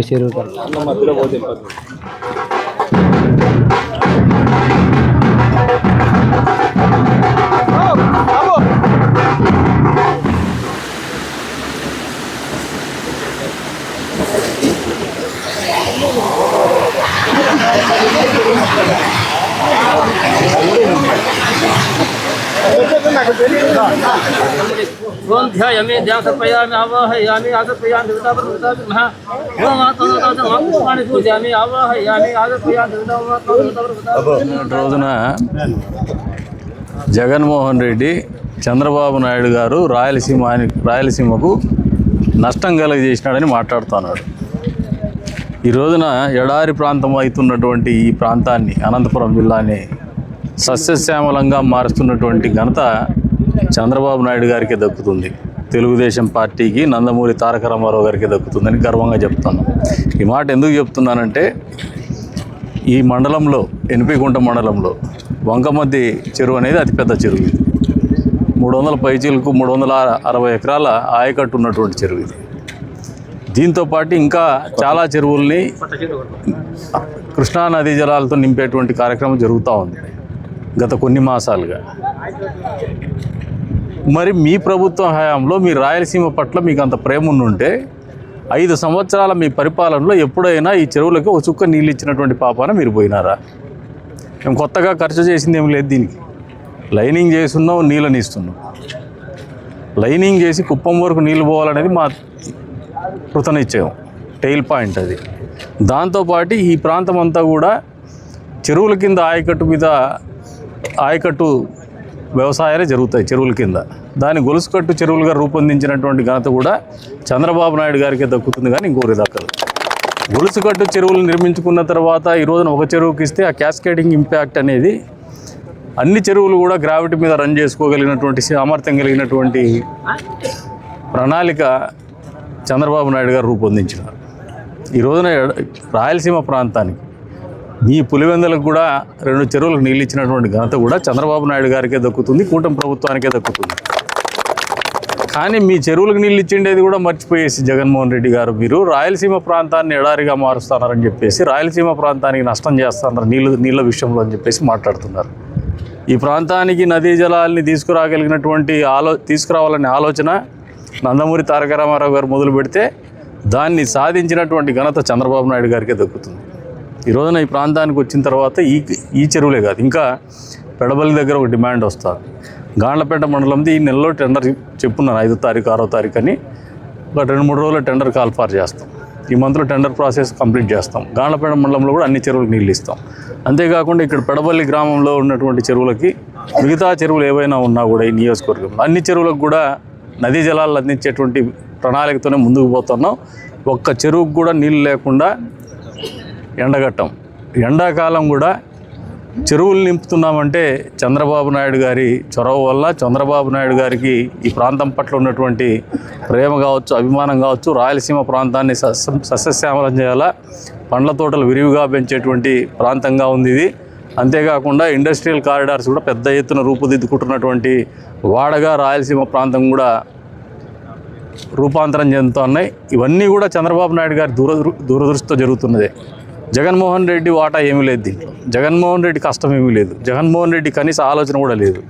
చెరువు మధ్యలో పోతే ध्यायामि ध्यासर्पयामि आवाहयामि आसर्पयामि देवतापर्वताभिर्मः ओम आत्मनाथानि पूजयामि आवाहयामि आसर्पयामि देवतापर्वताभिर्मः। రోజున జగన్మోహన్ రెడ్డి చంద్రబాబు నాయుడు గారు రాయలసీమకు నష్టం కలుగజేసినాడని మాట్లాడుతున్నాడు. ఈ రోజున ఎడారి ప్రాంతం అవుతున్నటువంటి ఈ ప్రాంతాన్ని, అనంతపురం జిల్లాని సస్యశ్యామలంగా మారుస్తున్నటువంటి ఘనత చంద్రబాబు నాయుడు గారికి దక్కుతుంది. తెలుగుదేశం పార్టీకి, నందమూరి తారక రామారావు గారికి దక్కుతుందని గర్వంగా చెప్తాను. ఈ మాట ఎందుకు చెప్తున్నానంటే, ఈ మండలంలో, ఎన్పికుంట మండలంలో వంకమద్ది చెరువు అనేది అతిపెద్ద చెరువు. ఇది 300 పైచీలకు 360 ఎకరాల ఆయకట్టు ఉన్నటువంటి చెరువు ఇది. దీంతోపాటు ఇంకా చాలా చెరువుల్ని కృష్ణానదీ జలాలతో నింపేటువంటి కార్యక్రమం జరుగుతూ ఉంది గత కొన్ని మాసాలుగా. మరి మీ ప్రభుత్వం హయాంలో మీ రాయలసీమ పట్ల మీకు అంత ప్రేమ ఉండుంటే 5 సంవత్సరాల మీ పరిపాలనలో ఎప్పుడైనా ఈ చెరువులకి ఒక చుక్క నీళ్ళు ఇచ్చినటువంటి పాపాన మీరు పోయినారా? మేము కొత్తగా ఖర్చు చేసింది ఏం లేదు. దీనికి లైనింగ్ చేస్తున్నాం, నీళ్ళని ఇస్తున్నాం. లైనింగ్ చేసి కుప్పం వరకు నీళ్ళు పోవాలనేది మా కృతనిశ్చయం, టెయిల్ పాయింట్ అది. దాంతోపాటు ఈ ప్రాంతం అంతా కూడా చెరువుల కింద ఆయకట్టు వ్యవసాయాలే జరుగుతాయి. చెరువుల కింద దాని గొలుసుకట్టు చెరువులుగా రూపొందించినటువంటి ఘనత కూడా చంద్రబాబు నాయుడు గారికే దక్కుతుంది, కానీ ఇంకోరి దక్కదు. గొలుసుకట్టు చెరువులు నిర్మించుకున్న తర్వాత ఈ రోజున ఒక చెరువుకి ఇస్తే ఆ క్యాస్కేడింగ్ ఇంపాక్ట్ అనేది అన్ని చెరువులు కూడా గ్రావిటీ మీద రన్ చేసుకోగలిగినటువంటి సామర్థ్యం కలిగినటువంటి ప్రణాళిక చంద్రబాబు నాయుడు గారు రూపొందించినారు. ఈ రోజున రాయలసీమ ప్రాంతానికి, మీ పులివెందులకు కూడా 2 చెరువులకు నీళ్ళు ఇచ్చినటువంటి ఘనత కూడా చంద్రబాబు నాయుడు గారికే దక్కుతుంది, కూటమి ప్రభుత్వానికే దక్కుతుంది. కానీ మీ చెరువులకు నీళ్ళు ఇచ్చిండేది కూడా మర్చిపోయేసి జగన్మోహన్ రెడ్డి గారు మీరు రాయలసీమ ప్రాంతాన్ని ఎడారిగా మారుస్తున్నారని చెప్పేసి, రాయలసీమ ప్రాంతానికి నష్టం చేస్తున్నారు నీళ్ళ విషయంలో అని చెప్పేసి మాట్లాడుతున్నారు. ఈ ప్రాంతానికి నదీ జలాల్ని తీసుకురావాలనే ఆలోచన నందమూరి తారక రామారావు గారు మొదలు పెడితే దాన్ని సాధించినటువంటి ఘనత చంద్రబాబు నాయుడు గారికే దక్కుతుంది. ఈ రోజున ఈ ప్రాంతానికి వచ్చిన తర్వాత ఈ చెరువులే కాదు, ఇంకా పెడబల్లి దగ్గర ఒక డిమాండ్ వస్తుంది. గాండ్లపేట మండలంది ఈ నెలలో టెండర్ చెప్పున్నాను 5వ తారీఖు 6వ తారీఖు అని. ఒక 2-3 రోజుల టెండర్ కాల్ఫార్ చేస్తాం. ఈ మంత్లో టెండర్ ప్రాసెస్ కంప్లీట్ చేస్తాం. గాండ్లపేట మండలంలో కూడా అన్ని చెరువులకు నీళ్ళు ఇస్తాం. అంతేకాకుండా ఇక్కడ పెడబల్లి గ్రామంలో ఉన్నటువంటి చెరువులకి, మిగతా చెరువులు ఏవైనా ఉన్నా కూడా ఈ నియోజకవర్గంలో అన్ని చెరువులకు కూడా నదీ జలాలు అందించేటువంటి ప్రణాళికతోనే ముందుకు పోతున్నాం. ఒక్క చెరువుకు కూడా నీళ్ళు లేకుండా ఎండగట్టం. ఎండాకాలం కూడా చెరువులు నింపుతున్నామంటే చంద్రబాబు నాయుడు గారి చొరవ వల్ల, చంద్రబాబు నాయుడు గారికి ఈ ప్రాంతం పట్ల ఉన్నటువంటి ప్రేమ కావచ్చు, అభిమానం కావచ్చు. రాయలసీమ ప్రాంతాన్ని సస్యశ్యామలం చేయాలా, పండ్ల తోటలు విరివిగా పెంచేటువంటి ప్రాంతంగా ఉంది ఇది. అంతేకాకుండా ఇండస్ట్రియల్ కారిడార్స్ కూడా పెద్ద ఎత్తున రూపుదిద్దుకుంటున్నటువంటి వాడగా రాయలసీమ ప్రాంతం కూడా రూపాంతరం చెందుతున్నాయి. ఇవన్నీ కూడా చంద్రబాబు నాయుడు గారి దూరదృష్టితో జరుగుతున్నదే. జగన్మోహన్ రెడ్డి వాటా ఏమీ లేదు దీంట్లో. జగన్మోహన్ రెడ్డి కష్టం ఏమీ లేదు. జగన్మోహన్ రెడ్డి కనీస ఆలోచన కూడా లేదు.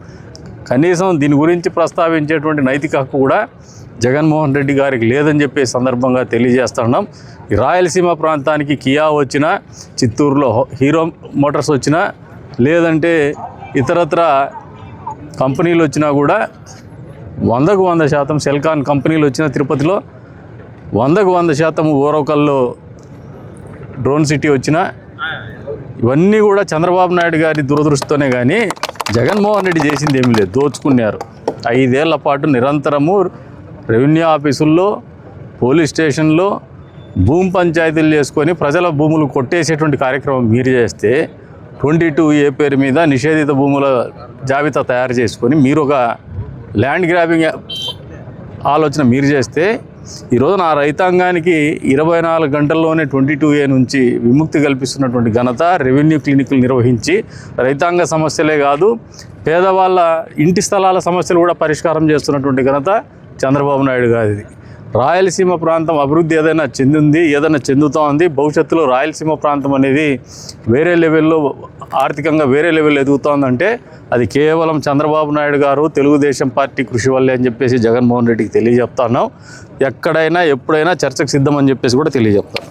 కనీసం దీని గురించి ప్రస్తావించేటువంటి నైతిక హక్కు కూడా జగన్మోహన్ రెడ్డి గారికి లేదని చెప్పే సందర్భంగా తెలియజేస్తున్నాం. ఈ రాయలసీమ ప్రాంతానికి కియా వచ్చినా, చిత్తూరులో హీరో మోటార్స్ వచ్చినా, లేదంటే ఇతరత్ర కంపెనీలు వచ్చినా కూడా 100కు 100% సెల్కాన్ కంపెనీలు వచ్చిన తిరుపతిలో, 100కు 100% ఓరవకల్లో డ్రోన్ సిటీ వచ్చినా, ఇవన్నీ కూడా చంద్రబాబు నాయుడు గారి దురదృష్టితోనే కానీ జగన్మోహన్ రెడ్డి చేసింది ఏమీ లేదు. దోచుకున్నారు. 5 ఏళ్ల పాటు నిరంతరము రెవెన్యూ ఆఫీసుల్లో, పోలీస్ స్టేషన్లో భూమి పంచాయతీలు చేసుకొని ప్రజల భూములు కొట్టేసేటువంటి కార్యక్రమం మీరు చేస్తే, 22A పేరు మీద నిషేధిత భూముల జాబితా తయారు చేసుకొని మీరు ఒక ల్యాండ్ గ్రాబింగ్ ఆలోచన మీరు చేస్తే, ఈరోజు నా రైతాంగానికి 24 గంటల్లోనే 22A నుంచి విముక్తి కల్పిస్తున్నటువంటి ఘనత, రెవెన్యూ క్లినిక్లు నిర్వహించి రైతాంగ సమస్యలే కాదు పేదవాళ్ళ ఇంటి స్థలాల సమస్యలు కూడా పరిష్కారం చేస్తున్నటువంటి ఘనత చంద్రబాబు నాయుడు గారిది. రాయలసీమ ప్రాంతం అభివృద్ధి ఏదైనా చెందింది, ఏదైనా చెందుతూ ఉంది. భవిష్యత్తులో రాయలసీమ ప్రాంతం అనేది వేరే లెవెల్లో ఆర్థికంగా వేరే లెవెల్ ఎదుగుతోందంటే అది కేవలం చంద్రబాబు నాయుడు గారు తెలుగుదేశం పార్టీ కృషి వల్లే అని చెప్పేసి జగన్మోహన్ రెడ్డికి తెలియజెప్తున్నాం. ఎక్కడైనా ఎప్పుడైనా చర్చకు సిద్ధమని చెప్పేసి కూడా తెలియజెప్తాను.